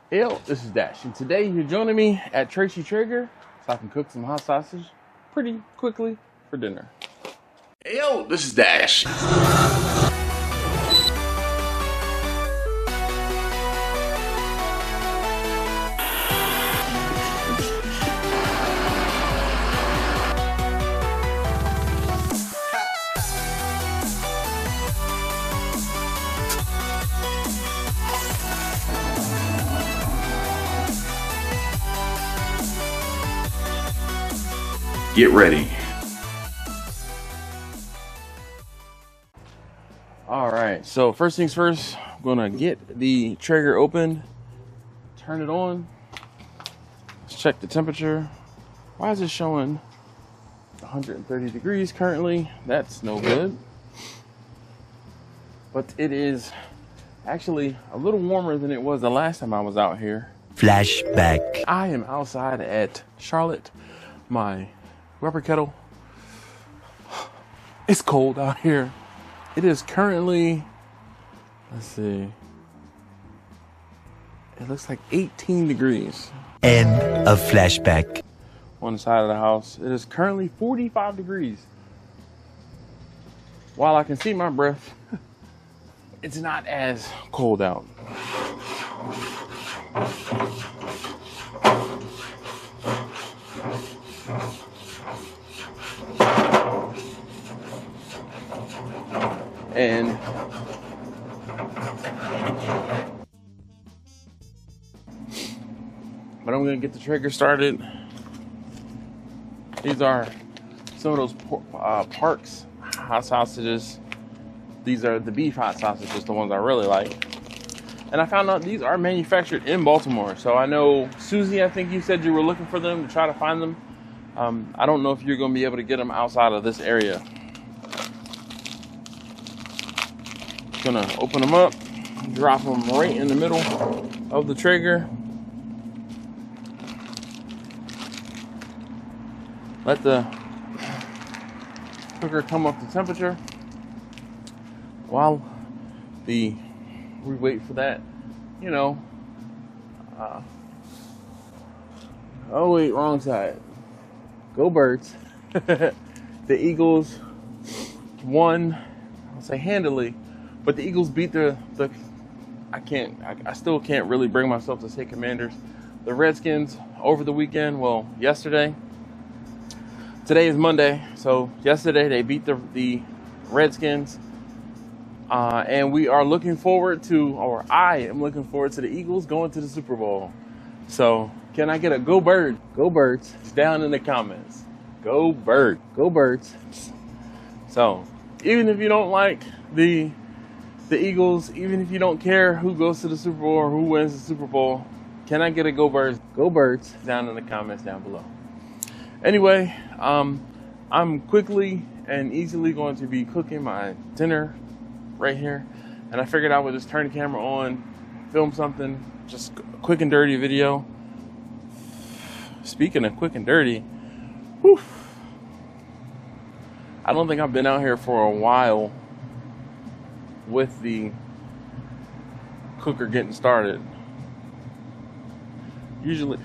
Hey, yo, this is Dash, and today you're joining me at Traeger so I can cook some hot sausage pretty quickly for dinner. Hey, yo, this is Dash. Get ready. All right, so first things first, I'm gonna get the Traeger open, turn it on. Let's check the temperature. Why is it showing 130 degrees currently? That's no good. But it is actually a little warmer than it was the last time I was out here. Flashback. I am outside at Charlotte, my rubber kettle. It's cold out here. It is currently, let's see, it looks like 18 degrees. End of flashback. On the side of the house, it is currently 45 degrees. While I can see my breath, it's not as cold out. But I'm gonna get the Traeger started. These are some of those Parks hot sausages. These are the beef hot sausages, the ones I really like. And I found out these are manufactured in Baltimore. So I know, Susie, I think you said you were looking for them to try to find them. I don't know if you're gonna be able to get them outside of this area. Gonna open them up, drop them right in the middle of the Traeger. Let the cooker come up to temperature while we wait for that, you know. Oh wait, wrong side. Go Birds. The Eagles won, I'll say handily. But the Eagles beat I still can't really bring myself to say Commanders. The Redskins over the weekend, well, yesterday. Today is Monday, so yesterday they beat the Redskins. And we are looking forward to, or I am looking forward to the Eagles going to the Super Bowl. So can I get a Go Bird? Go Birds down in the comments. Go Bird. Go Birds. So even if you don't like the Eagles, even if you don't care who goes to the Super Bowl or who wins the Super Bowl, can I get a Go Birds? Go Birds down in the comments down below. Anyway, I'm quickly and easily going to be cooking my dinner right here. And I figured I would just turn the camera on, film something, just a quick and dirty video. Speaking of quick and dirty, whew, I don't think I've been out here for a while with the cooker getting started. Usually,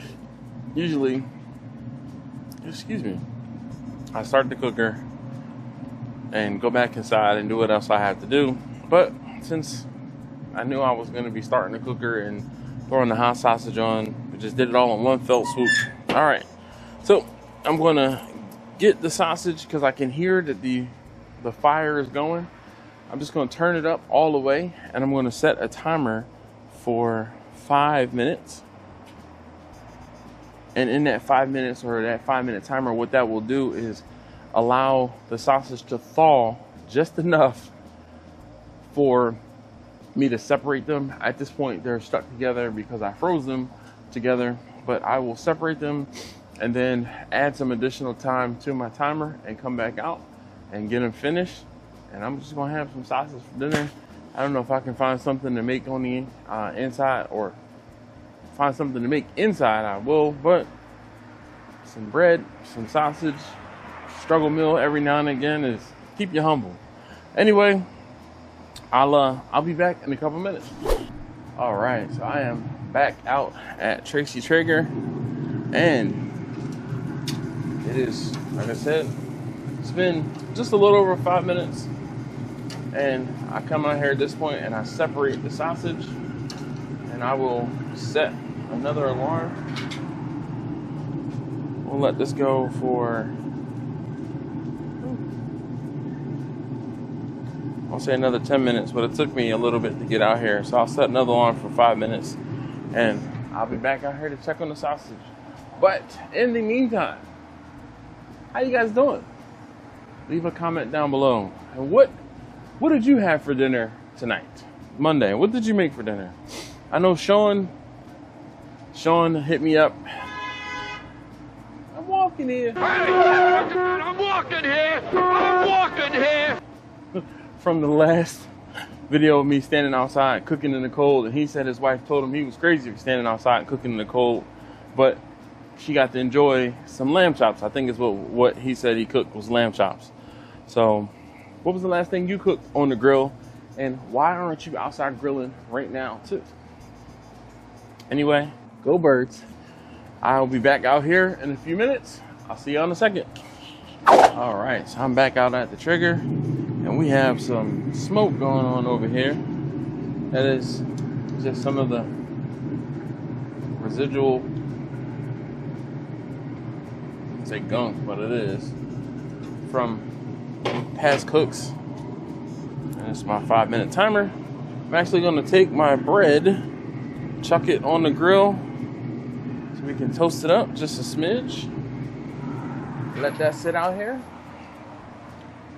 excuse me, I start the cooker and go back inside and do what else I have to do. But since I knew I was going to be starting the cooker and throwing the hot sausage on, we just did it all in one fell swoop. All right, so I'm going to get the sausage because I can hear that the fire is going. I'm just going to turn it up all the way, and I'm going to set a timer for 5 minutes. And in that 5 minutes, or that 5-minute timer, what that will do is allow the sausage to thaw just enough for me to separate them. At this point, they're stuck together because I froze them together, but I will separate them and then add some additional time to my timer and come back out and get them finished. And I'm just gonna have some sausage for dinner. I don't know if I can find something to make on the inside, or find something to make inside, I will, but some bread, some sausage, struggle meal every now and again is keep you humble. Anyway, I'll be back in a couple minutes. All right, so I am back out at Traeger, and it is, like I said, it's been just a little over 5 minutes, and I come out here at this point and I separate the sausage, and I will set another alarm. We'll let this go for, I'll say another 10 minutes, but it took me a little bit to get out here. So I'll set another alarm for 5 minutes, and I'll be back out here to check on the sausage. But in the meantime, how you guys doing? Leave a comment down below. And what did you have for dinner tonight? Monday. What did you make for dinner? I know Sean hit me up. I'm walking here. I'm walking here. I'm walking here. From the last video of me standing outside cooking in the cold, and he said his wife told him he was crazy for standing outside and cooking in the cold, but she got to enjoy some lamb chops. I think is what he said he cooked was lamb chops. So what was the last thing you cooked on the grill, and why aren't you outside grilling right now too? Anyway, go birds. I'll be back out here in a few minutes. I'll see you in a second. All right, so I'm back out at the Traeger, and we have some smoke going on over here. That is just some of the residual, I wouldn't say gunk, but it is, from past cooks. And it's my 5-minute timer. I'm actually gonna take my bread, chuck it on the grill so we can toast it up just a smidge. Let that sit out here.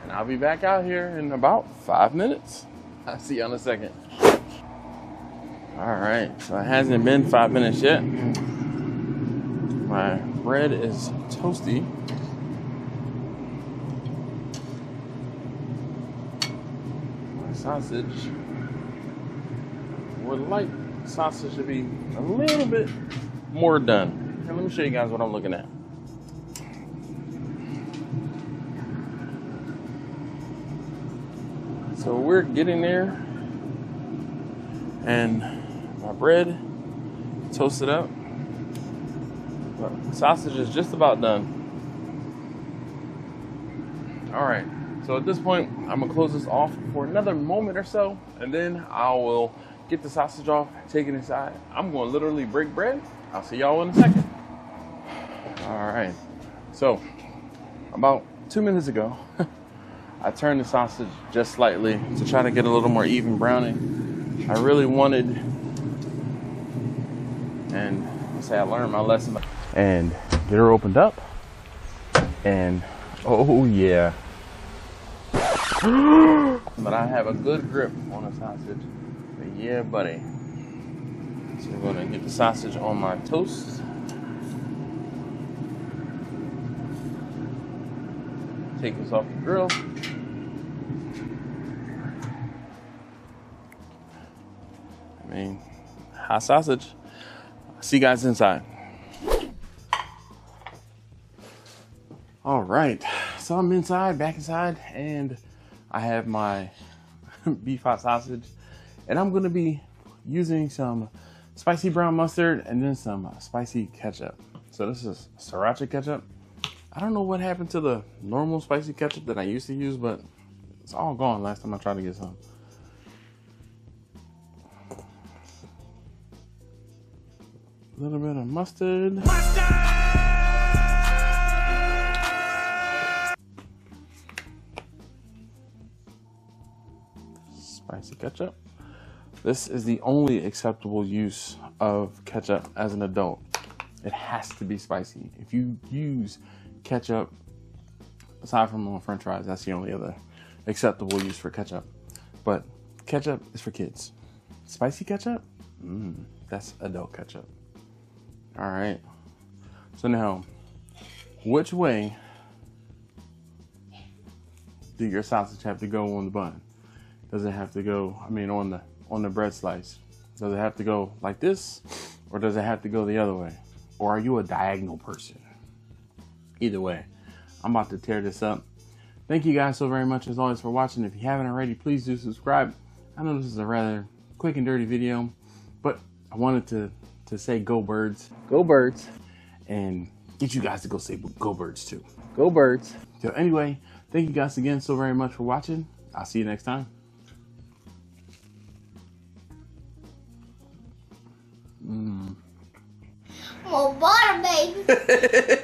And I'll be back out here in about 5 minutes. I'll see you in a second. All right, so it hasn't been 5 minutes yet. My bread is toasty. My sausage, would like sausage to be a little bit more done. Here, let me show you guys what I'm looking at. So we're getting there, and my bread toasted up, but sausage is just about done. All right, so at this point, I'm gonna close this off for another moment or so, and then I will get the sausage off, take it inside. I'm gonna literally break bread. I'll see y'all in a second. All right, so about 2 minutes ago, I turned the sausage just slightly to try to get a little more even browning. I really wanted, and let's say I learned my lesson, and get her opened up, and oh yeah. But I have a good grip on the sausage. But yeah, buddy. So we're gonna get the sausage on my toast. Take this off the grill. I mean, hot sausage. See you guys inside. All right, so I'm inside, back inside, and I have my beef hot sausage, and I'm gonna be using some spicy brown mustard and then some spicy ketchup. So this is sriracha ketchup. I don't know what happened to the normal spicy ketchup that I used to use, but it's all gone last time I tried to get some. A little bit of mustard. Spicy ketchup. This is the only acceptable use of ketchup as an adult. It has to be spicy. If you use ketchup, aside from on french fries, that's the only other acceptable use for ketchup. But ketchup is for kids. Spicy ketchup? That's adult ketchup. All right. So now, which way do your sausage have to go on the bun? Does it have to go, I mean, on the bread slice? Does it have to go like this, or does it have to go the other way? Or are you a diagonal person? Either way, I'm about to tear this up. Thank you guys so very much as always for watching. If you haven't already, please do subscribe. I know this is a rather quick and dirty video, but I wanted to say go birds. Go birds. And get you guys to go say go birds too. Go birds. So anyway, thank you guys again so very much for watching. I'll see you next time. More butter, baby.